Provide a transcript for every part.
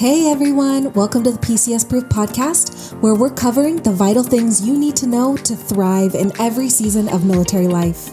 Hey everyone, welcome to the PCS-Proof Podcast, where we're covering the vital things you need to know to thrive in every season of military life.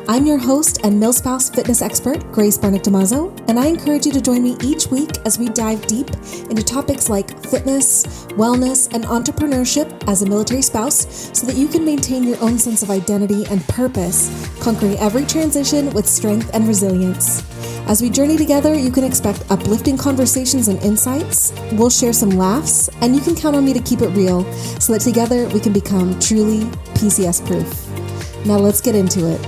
I'm your host and milspouse fitness expert, Grace Barnick-Damaso, and I encourage you to join me each week as we dive deep into topics like fitness, wellness, and entrepreneurship as a military spouse so that you can maintain your own sense of identity and purpose, conquering every transition with strength and resilience. As we journey together, you can expect uplifting conversations and insights. We'll share some laughs, and you can count on me to keep it real so that together we can become truly PCS-proof. Now let's get into it.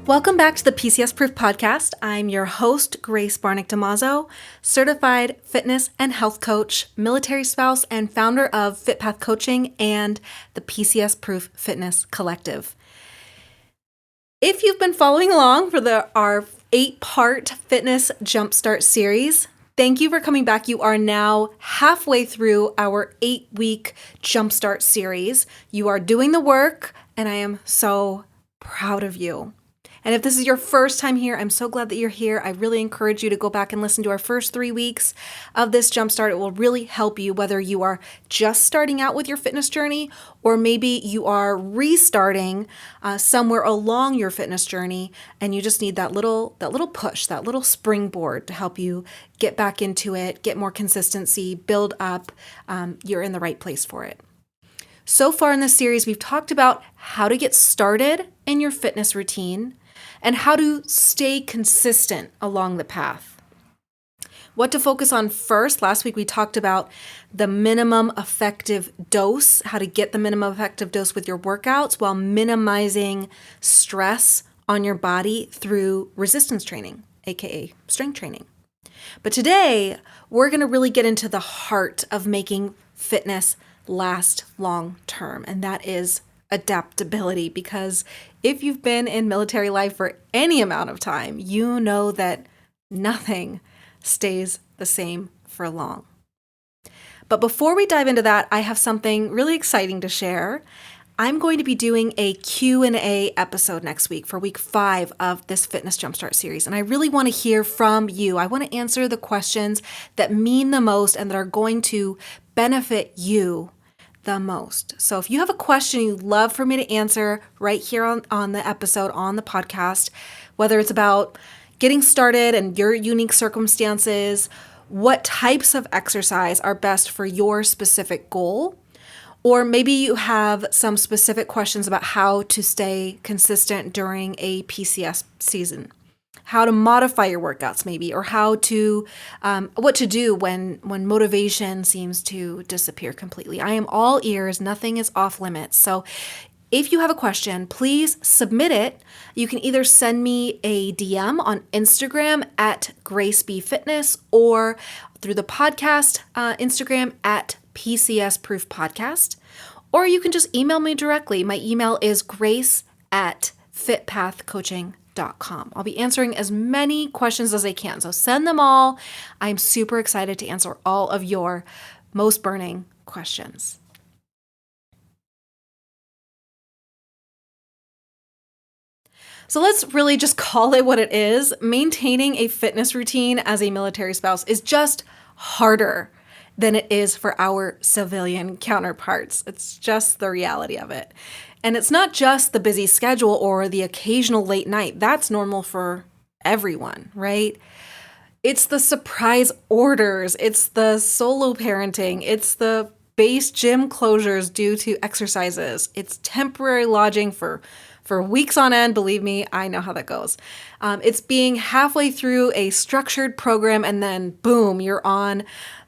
Welcome back to the PCS-Proof Podcast. I'm your host, Grace Barnick-Damaso, certified fitness and health coach, military spouse, and founder of FitPath Coaching and the PCS-Proof Fitness Collective. If you've been following along for our 8-part Fitness Jumpstart series, thank you for coming back. You are now halfway through our 8-week Jumpstart series. You are doing the work, and I am so proud of you. And if this is your first time here, I'm so glad that you're here. I really encourage you to go back and listen to our first 3 weeks of this Jumpstart. It will really help you whether you are just starting out with your fitness journey or maybe you are restarting somewhere along your fitness journey and you just need that little push, that little springboard to help you get back into it, get more consistency, build up. You're in the right place for it. So far in this series, we've talked about how to get started in your fitness routine and how to stay consistent along the path. What to focus on first. Last week we talked about the minimum effective dose, how to get the minimum effective dose with your workouts while minimizing stress on your body through resistance training, aka strength training. But today we're going to really get into the heart of making fitness last long term, and that is adaptability, because if you've been in military life for any amount of time, you know that nothing stays the same for long. But before we dive into that, I have something really exciting to share. I'm going to be doing a Q&A episode next week for week 5 of this Fitness Jumpstart series. And I really want to hear from you. I want to answer the questions that mean the most and that are going to benefit you the most. So if you have a question you'd love for me to answer right here on the episode, on the podcast, whether it's about getting started and your unique circumstances, what types of exercise are best for your specific goal, or maybe you have some specific questions about how to stay consistent during a PCS season, how to modify your workouts maybe, or how to, what to do when motivation seems to disappear completely. I am all ears. Nothing is off limits. So if you have a question, please submit it. You can either send me a DM on Instagram at GraceBFitness or through the podcast Instagram at PCS-Proof Podcast, or you can just email me directly. My email is grace@fitpathcoaching.com. I'll be answering as many questions as I can, so send them all. I'm super excited to answer all of your most burning questions. So let's really just call it what it is. Maintaining a fitness routine as a military spouse is just harder than it is for our civilian counterparts. It's just the reality of it. And it's not just the busy schedule or the occasional late night. That's normal for everyone, right? It's the surprise orders. It's the solo parenting. It's the base gym closures due to exercises. It's temporary lodging for weeks on end. Believe me, I know how that goes. It's being halfway through a structured program and then boom, you're on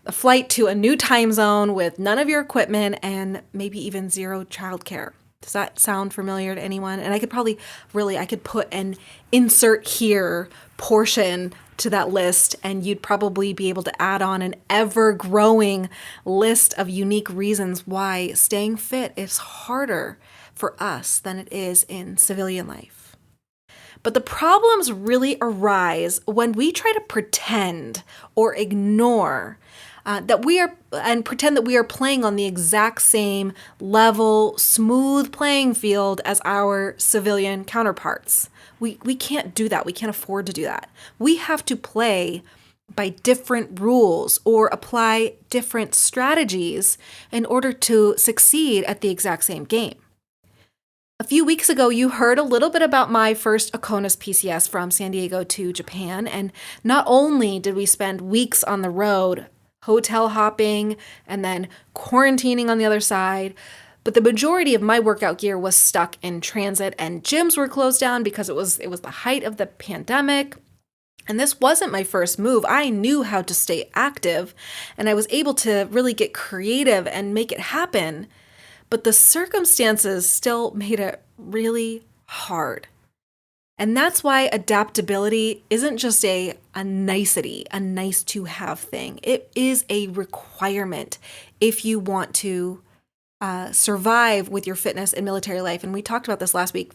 a flight to a new time zone with none of your equipment and maybe even zero childcare. Does that sound familiar to anyone? And I could put an insert here portion to that list, and you'd probably be able to add on an ever-growing list of unique reasons why staying fit is harder for us than it is in civilian life. But the problems really arise when we try to pretend or ignore and pretend that we are playing on the exact same level, smooth playing field as our civilian counterparts. We can't do that. We can't afford to do that. We have to play by different rules or apply different strategies in order to succeed at the exact same game. A few weeks ago, you heard a little bit about my first Akonas PCS from San Diego to Japan. And not only did we spend weeks on the road, hotel hopping, and then quarantining on the other side, but the majority of my workout gear was stuck in transit and gyms were closed down because it was the height of the pandemic. And this wasn't my first move. I knew how to stay active and I was able to really get creative and make it happen. But the circumstances still made it really hard. And that's why adaptability isn't just a nicety, a nice to have thing. It is a requirement if you want to survive with your fitness and military life. And we talked about this last week,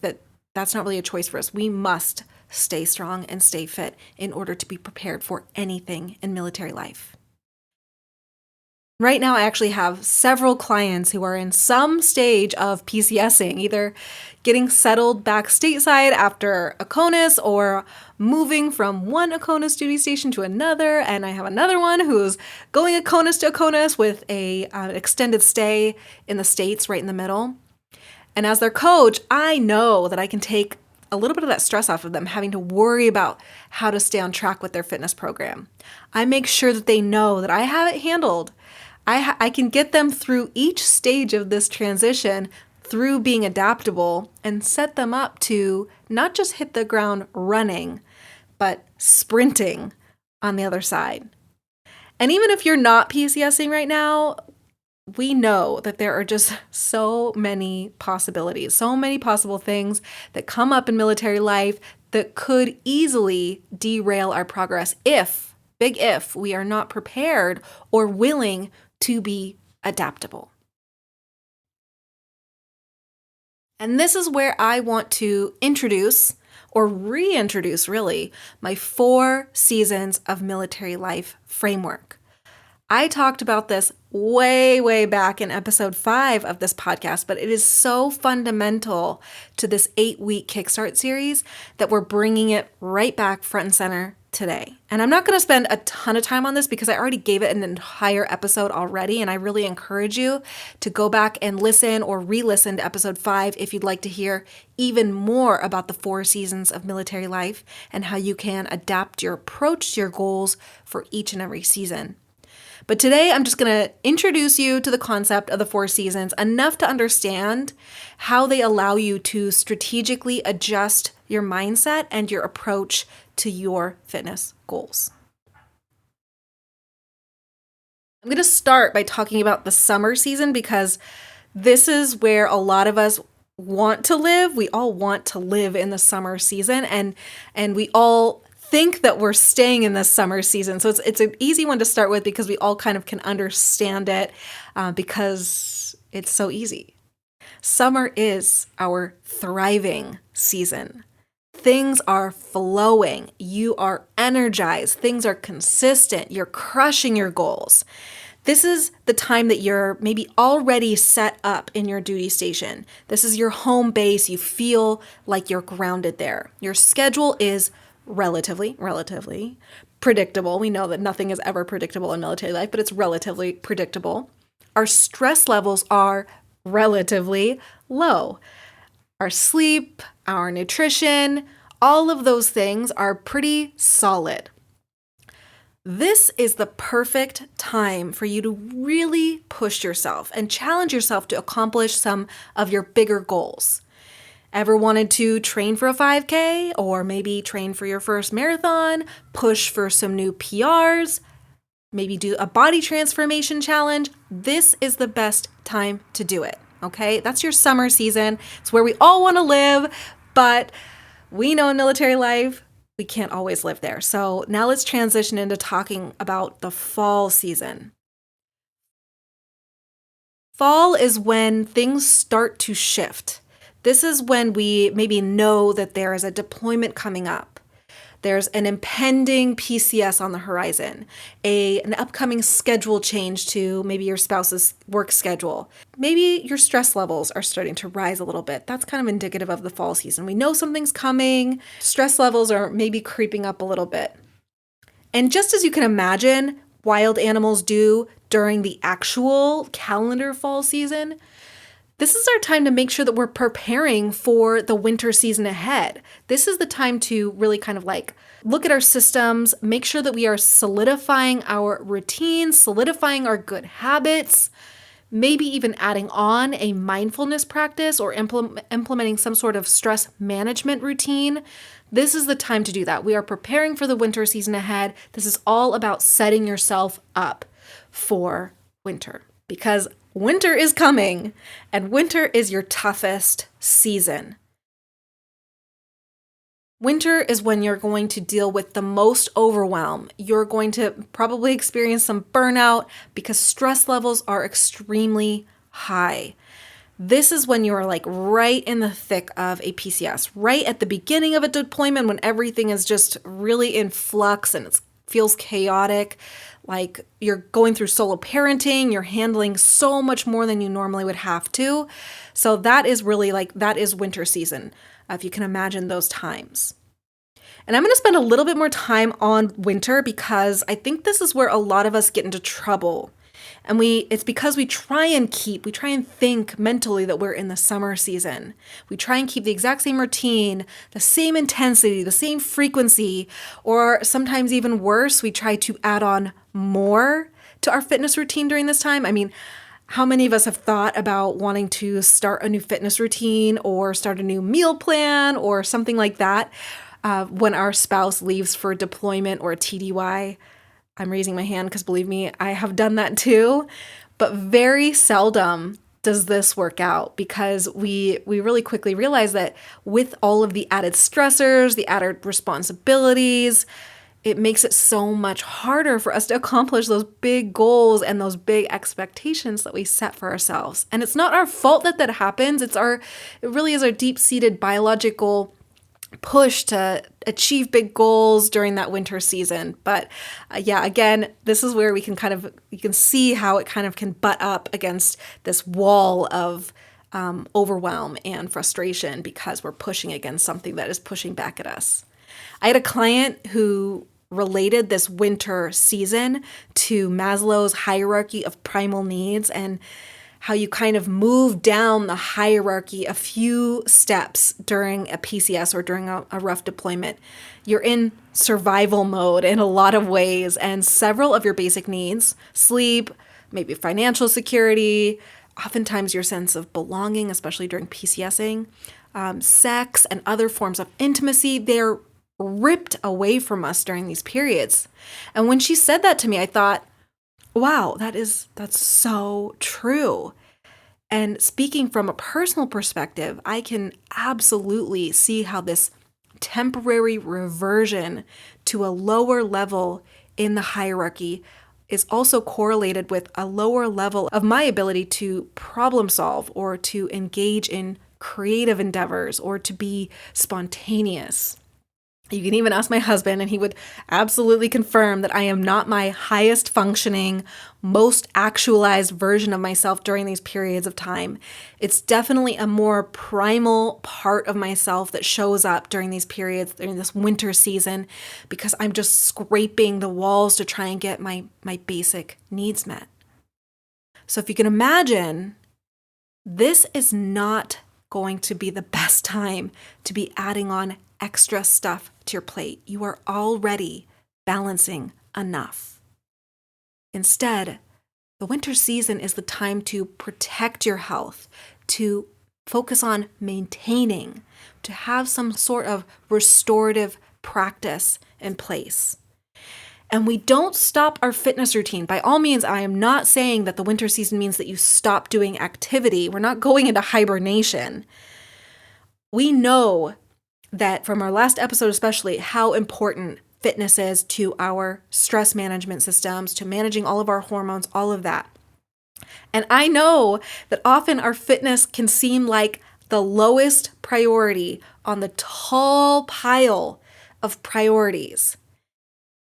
that's not really a choice for us. We must stay strong and stay fit in order to be prepared for anything in military life. Right now, I actually have several clients who are in some stage of PCSing, either getting settled back stateside after Akonas or moving from one Akonas duty station to another. And I have another one who's going Akonas to Akonas with an extended stay in the States right in the middle. And as their coach, I know that I can take a little bit of that stress off of them having to worry about how to stay on track with their fitness program. I make sure that they know that I have it handled. I can get them through each stage of this transition through being adaptable and set them up to not just hit the ground running, but sprinting on the other side. And even if you're not PCSing right now, we know that there are just so many possibilities, so many possible things that come up in military life that could easily derail our progress big if, we are not prepared or willing to be adaptable. And this is where I want to introduce or reintroduce really my 4 seasons of military life framework. I talked about this way back in episode 5 of this podcast, but it is so fundamental to this 8-week Kickstart series that we're bringing it right back front and center today. And I'm not going to spend a ton of time on this because I already gave it an entire episode already. And I really encourage you to go back and listen or re-listen to episode 5 if you'd like to hear even more about the 4 seasons of military life and how you can adapt your approach to your goals for each and every season. But today I'm just going to introduce you to the concept of the 4 seasons enough to understand how they allow you to strategically adjust your mindset and your approach to your fitness goals. I'm going to start by talking about the summer season because this is where a lot of us want to live. We all want to live in the summer season and we all think that we're staying in this summer season. So it's an easy one to start with because we all kind of can understand it because it's so easy. Summer is our thriving season. Things are flowing. You are energized. Things are consistent. You're crushing your goals. This is the time that you're maybe already set up in your duty station. This is your home base. You feel like you're grounded there. Your schedule is relatively predictable. We know that nothing is ever predictable in military life, but it's relatively predictable. Our stress levels are relatively low. Our sleep, our nutrition, all of those things are pretty solid. This is the perfect time for you to really push yourself and challenge yourself to accomplish some of your bigger goals. Ever wanted to train for a 5K or maybe train for your first marathon, push for some new PRs, maybe do a body transformation challenge? This is the best time to do it, okay? That's your summer season. It's where we all want to live, but we know in military life, we can't always live there. So now let's transition into talking about the fall season. Fall is when things start to shift. This is when we maybe know that there is a deployment coming up. There's an impending PCS on the horizon, an upcoming schedule change to maybe your spouse's work schedule. Maybe your stress levels are starting to rise a little bit. That's kind of indicative of the fall season. We know something's coming. Stress levels are maybe creeping up a little bit. And just as you can imagine, wild animals do during the actual calendar fall season, this is our time to make sure that we're preparing for the winter season ahead. This is the time to really kind of like look at our systems, make sure that we are solidifying our routines, solidifying our good habits, maybe even adding on a mindfulness practice or implementing some sort of stress management routine. This is the time to do that. We are preparing for the winter season ahead. This is all about setting yourself up for winter, because winter is coming, and winter is your toughest season. Winter is when you're going to deal with the most overwhelm. You're going to probably experience some burnout because stress levels are extremely high. This is when you're like right in the thick of a PCS, right at the beginning of a deployment when everything is just really in flux and it feels chaotic. Like you're going through solo parenting, you're handling so much more than you normally would have to. So that is really that is winter season, if you can imagine those times. And I'm going to spend a little bit more time on winter because I think this is where a lot of us get into trouble. And it's because we try and think mentally that we're in the summer season. We try and keep the exact same routine, the same intensity, the same frequency, or sometimes even worse, we try to add on more to our fitness routine during this time. I mean, how many of us have thought about wanting to start a new fitness routine or start a new meal plan or something like that when our spouse leaves for deployment or a TDY? I'm raising my hand because believe me, I have done that too. But very seldom does this work out because we really quickly realize that with all of the added stressors, the added responsibilities, it makes it so much harder for us to accomplish those big goals and those big expectations that we set for ourselves. And it's not our fault that happens. It really is our deep-seated biological push to achieve big goals during that winter season. But again, this is where you can see how it kind of can butt up against this wall of overwhelm and frustration because we're pushing against something that is pushing back at us. I had a client who related this winter season to Maslow's hierarchy of primal needs and how you kind of move down the hierarchy a few steps during a PCS or during a rough deployment. You're in survival mode in a lot of ways, and several of your basic needs, sleep, maybe financial security, oftentimes your sense of belonging, especially during PCSing, sex, and other forms of intimacy, they're ripped away from us during these periods. And when she said that to me, I thought, wow, that's so true. And speaking from a personal perspective, I can absolutely see how this temporary reversion to a lower level in the hierarchy is also correlated with a lower level of my ability to problem solve or to engage in creative endeavors or to be spontaneous. You can even ask my husband, and he would absolutely confirm that I am not my highest functioning, most actualized version of myself during these periods of time. It's definitely a more primal part of myself that shows up during these periods, during this winter season, because I'm just scraping the walls to try and get my basic needs met. So if you can imagine, this is not going to be the best time to be adding on extra stuff to your plate. You are already balancing enough. Instead, the winter season is the time to protect your health, to focus on maintaining, to have some sort of restorative practice in place. And we don't stop our fitness routine. By all means, I am not saying that the winter season means that you stop doing activity. We're not going into hibernation. We know that from our last episode especially, how important fitness is to our stress management systems, to managing all of our hormones, all of that. And I know that often our fitness can seem like the lowest priority on the tall pile of priorities.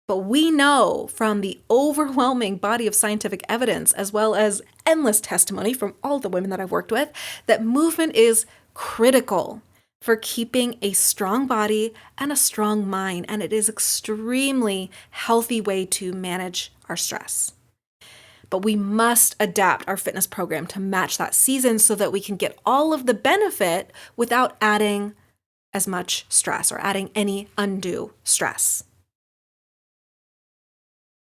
But we know from the overwhelming body of scientific evidence, as well as endless testimony from all the women that I've worked with, that movement is critical for keeping a strong body and a strong mind. And it is an extremely healthy way to manage our stress. But we must adapt our fitness program to match that season so that we can get all of the benefit without adding as much stress or adding any undue stress.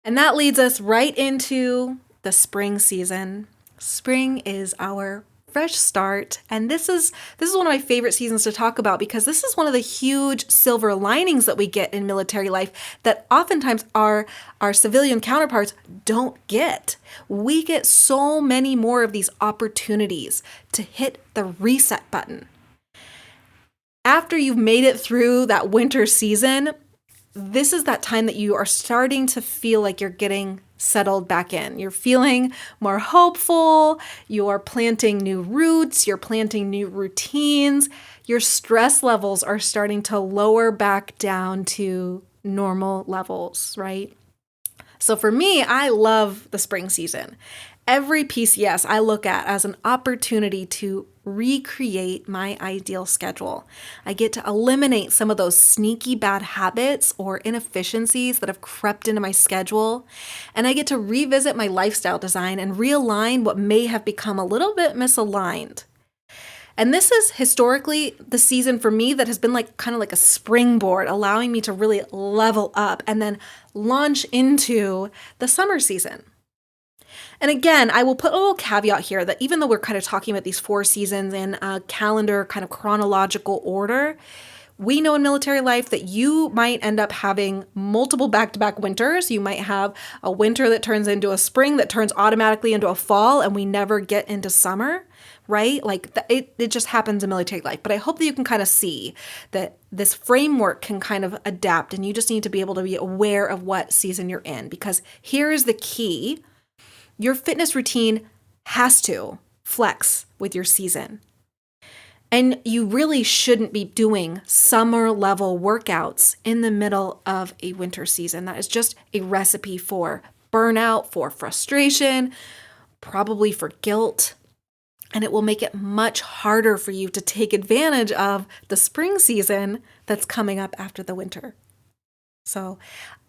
And that leads us right into the spring season. Spring is our fresh start, and this is one of my favorite seasons to talk about because this is one of the huge silver linings that we get in military life that oftentimes our civilian counterparts don't get. We get so many more of these opportunities to hit the reset button. After you've made it through that winter season, this is that time that you are starting to feel like you're getting settled back in. You're feeling more hopeful. You're planting new roots. You're planting new routines. Your stress levels are starting to lower back down to normal levels, right? So for me, I love the spring season. Every PCS I look at as an opportunity to recreate my ideal schedule. I get to eliminate some of those sneaky bad habits or inefficiencies that have crept into my schedule, and I get to revisit my lifestyle design and realign what may have become a little bit misaligned. And this is historically the season for me that has been kind of like a springboard, allowing me to really level up and then launch into the summer season. And again, I will put a little caveat here that even though we're kind of talking about these 4 seasons in a calendar kind of chronological order, we know in military life that you might end up having multiple back-to-back winters. You might have a winter that turns into a spring that turns automatically into a fall, and we never get into summer, right? It just happens in military life. But I hope that you can kind of see that this framework can kind of adapt, and you just need to be able to be aware of what season you're in, because here is the key. Your fitness routine has to flex with your season. And you really shouldn't be doing summer level workouts in the middle of a winter season. That is just a recipe for burnout, for frustration, probably for guilt. And it will make it much harder for you to take advantage of the spring season that's coming up after the winter. So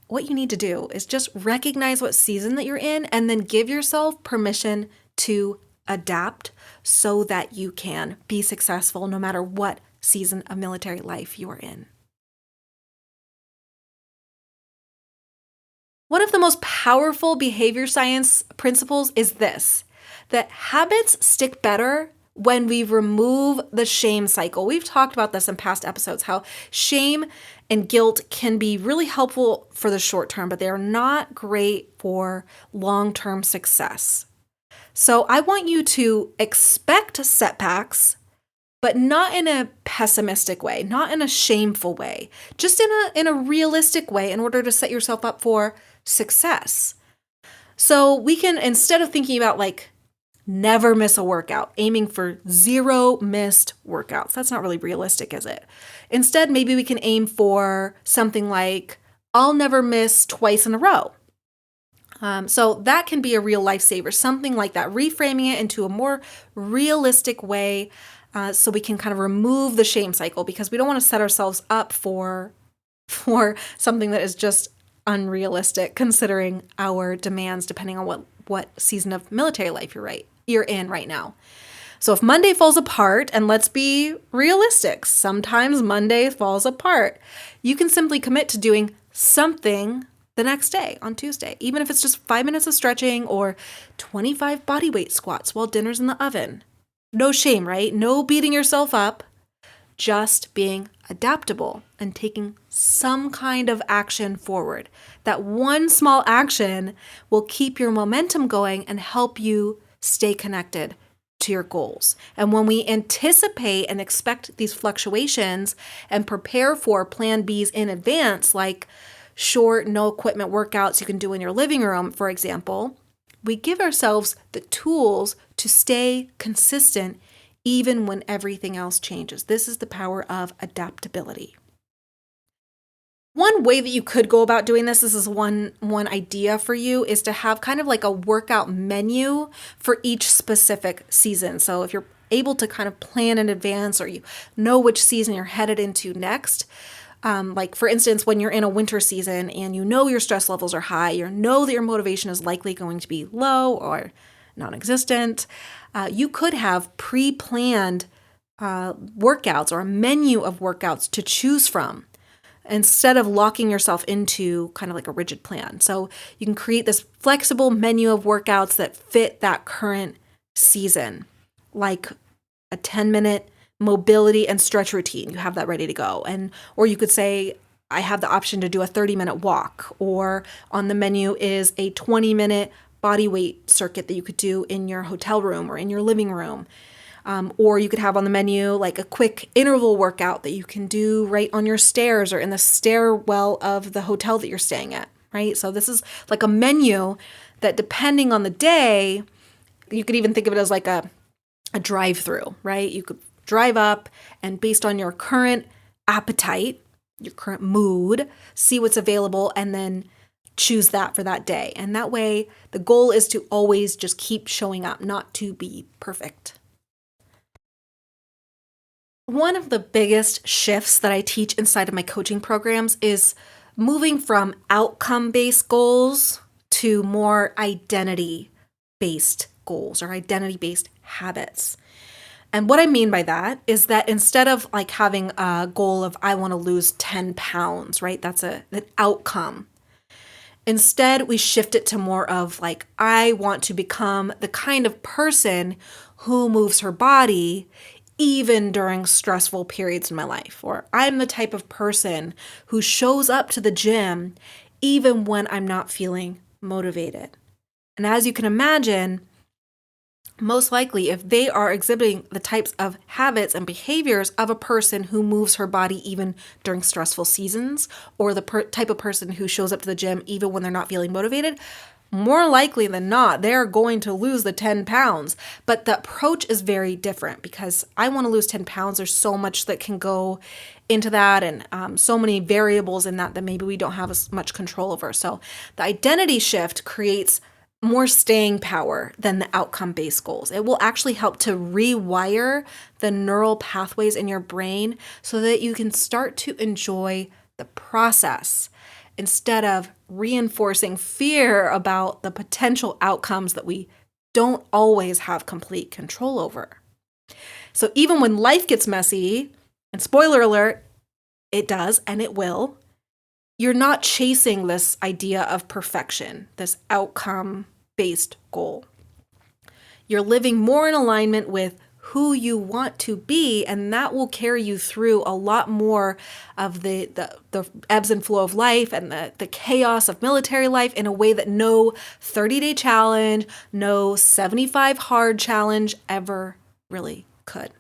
what you need to do is just recognize what season that you're in and then give yourself permission to adapt so that you can be successful no matter what season of military life you are in. One of the most powerful behavior science principles is this, that habits stick better when we remove the shame cycle. We've talked about this in past episodes, how shame and guilt can be really helpful for the short term, but they're not great for long-term success. So I want you to expect setbacks, but not in a pessimistic way, not in a shameful way, just in a realistic way in order to set yourself up for success. So we can, instead of thinking about never miss a workout, aiming for 0 missed workouts. That's not really realistic, is it? Instead, maybe we can aim for something like, I'll never miss twice in a row. So that can be a real lifesaver, something like that, reframing it into a more realistic way so we can kind of remove the shame cycle, because we don't want to set ourselves up for something that is just unrealistic considering our demands depending on what season of military life you're in right now. So if Monday falls apart, and let's be realistic, sometimes Monday falls apart, you can simply commit to doing something the next day on Tuesday, even if it's just 5 minutes of stretching or 25 body weight squats while dinner's in the oven. No shame, right? No beating yourself up, just being adaptable and taking some kind of action forward. That one small action will keep your momentum going and help you stay connected to your goals. And when we anticipate and expect these fluctuations and prepare for plan Bs in advance, like short, no equipment workouts you can do in your living room, for example, we give ourselves the tools to stay consistent even when everything else changes. This is the power of adaptability. One way that you could go about doing this is one idea for you, is to have kind of like a workout menu for each specific season. So if you're able to kind of plan in advance, or you know which season you're headed into next, like for instance, when you're in a winter season and you know your stress levels are high, you know that your motivation is likely going to be low or non-existent, you could have pre-planned workouts or a menu of workouts to choose from, instead of locking yourself into kind of like a rigid plan. So you can create this flexible menu of workouts that fit that current season, like a 10-minute mobility and stretch routine. You have that ready to go. Or you could say, I have the option to do a 30-minute walk, or on the menu is a 20-minute body weight circuit that you could do in your hotel room or in your living room. Or you could have on the menu like a quick interval workout that you can do right on your stairs or in the stairwell of the hotel that you're staying at, right? So this is like a menu that, depending on the day, you could even think of it as like a drive-through, right? You could drive up and, based on your current appetite, your current mood, see what's available and then choose that for that day. And that way, the goal is to always just keep showing up, not to be perfect. One of the biggest shifts that I teach inside of my coaching programs is moving from outcome-based goals to more identity-based goals or identity-based habits. And what I mean by that is that instead of like having a goal of, I want to lose 10 pounds, right? That's an outcome. Instead, we shift it to more of like, I want to become the kind of person who moves her body even during stressful periods in my life. Or I'm the type of person who shows up to the gym even when I'm not feeling motivated. And as you can imagine, most likely, if they are exhibiting the types of habits and behaviors of a person who moves her body even during stressful seasons, or the type of person who shows up to the gym even when they're not feeling motivated, more likely than not, they're going to lose the 10 pounds. But the approach is very different, because I want to lose 10 pounds. There's so much that can go into that, and so many variables in that maybe we don't have as much control over. So the identity shift creates more staying power than the outcome-based goals. It will actually help to rewire the neural pathways in your brain so that you can start to enjoy the process instead of reinforcing fear about the potential outcomes that we don't always have complete control over. So even when life gets messy, and spoiler alert, it does and it will, you're not chasing this idea of perfection, this outcome-based goal. You're living more in alignment with who you want to be, and that will carry you through a lot more of the ebbs and flow of life and the chaos of military life in a way that no 30-day challenge, no 75 hard challenge ever really could.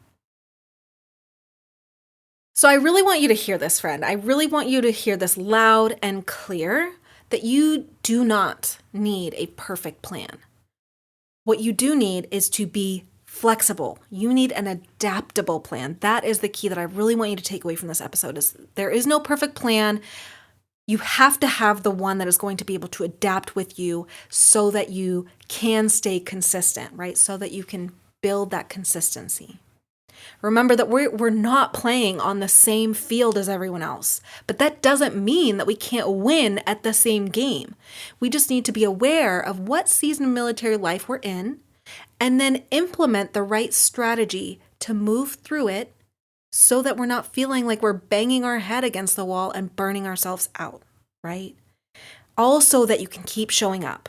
So I really want you to hear this, friend. I really want you to hear this loud and clear, that you do not need a perfect plan. What you do need is to be flexible. You need an adaptable plan. That is the key that I really want you to take away from this episode. Is there is no perfect plan. You have to have the one that is going to be able to adapt with you so that you can stay consistent, right? So that you can build that consistency. Remember that we're not playing on the same field as everyone else, but that doesn't mean that we can't win at the same game. We just need to be aware of what season of military life we're in, and then implement the right strategy to move through it so that we're not feeling like we're banging our head against the wall and burning ourselves out, right? Also, that you can keep showing up,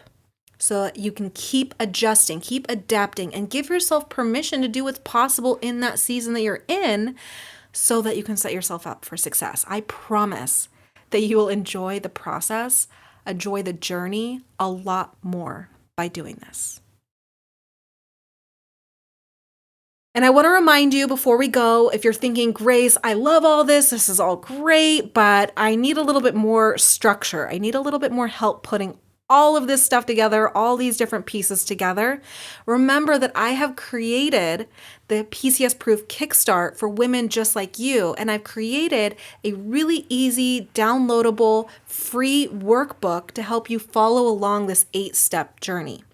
so that you can keep adjusting, keep adapting, and give yourself permission to do what's possible in that season that you're in so that you can set yourself up for success. I promise that you will enjoy the process, enjoy the journey a lot more by doing this. And I want to remind you before we go, if you're thinking, Grace, I love all this is all great, but I need a little bit more structure. I need a little bit more help putting all of this stuff together, all these different pieces together, remember that I have created the PCS-Proof Kickstart for women just like you. And I've created a really easy, downloadable, free workbook to help you follow along this 8-step journey.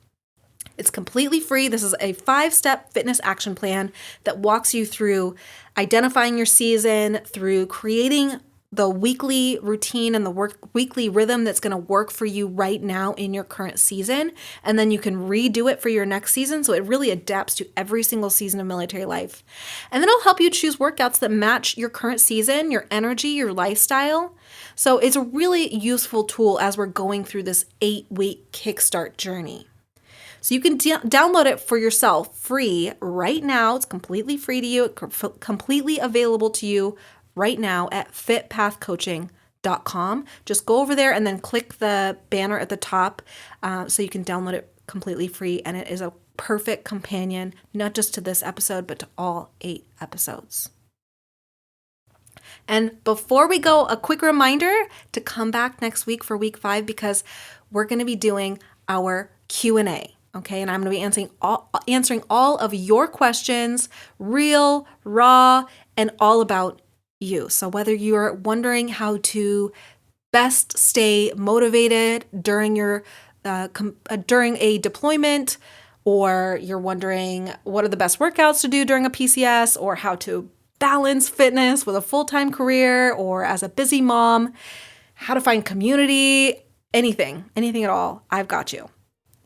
It's completely free. This is a 5-step fitness action plan that walks you through identifying your season, through creating the weekly routine and the weekly rhythm that's going to work for you right now in your current season. And then you can redo it for your next season. So it really adapts to every single season of military life. And then it'll help you choose workouts that match your current season, your energy, your lifestyle. So it's a really useful tool as we're going through this 8-week kickstart journey. So you can download it for yourself free right now. It's completely free to you, completely available to you right now at fitpathcoaching.com. Just go over there and then click the banner at the top so you can download it completely free. And it is a perfect companion, not just to this episode, but to all 8 episodes. And before we go, a quick reminder to come back next week for week 5 because we're going to be doing our Q&A. Okay, and I'm going to be answering all of your questions, real, raw, and all about you. So whether you're wondering how to best stay motivated during your during a deployment, or you're wondering what are the best workouts to do during a PCS, or how to balance fitness with a full-time career, or as a busy mom, how to find community, anything at all, I've got you.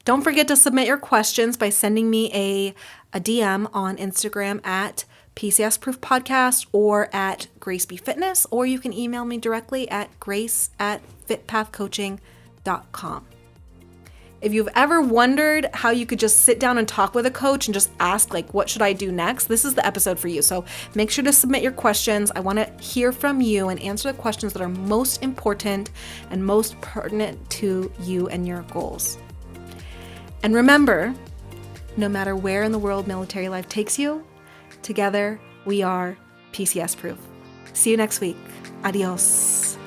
Don't forget to submit your questions by sending me a DM on Instagram at PCS-Proof Podcast or at Grace B Fitness, or you can email me directly at grace@fitpathcoaching.com. If you've ever wondered how you could just sit down and talk with a coach and just ask, like, what should I do next? This is the episode for you. So make sure to submit your questions. I want to hear from you and answer the questions that are most important and most pertinent to you and your goals. And remember, no matter where in the world military life takes you, together we are PCS proof. See you next week. Adios.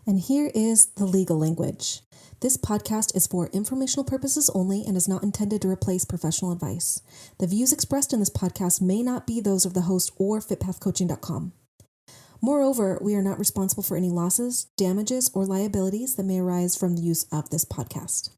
And here is the legal language. This podcast is for informational purposes only and is not intended to replace professional advice. The views expressed in this podcast may not be those of the host or fitpathcoaching.com. Moreover, we are not responsible for any losses, damages, or liabilities that may arise from the use of this podcast.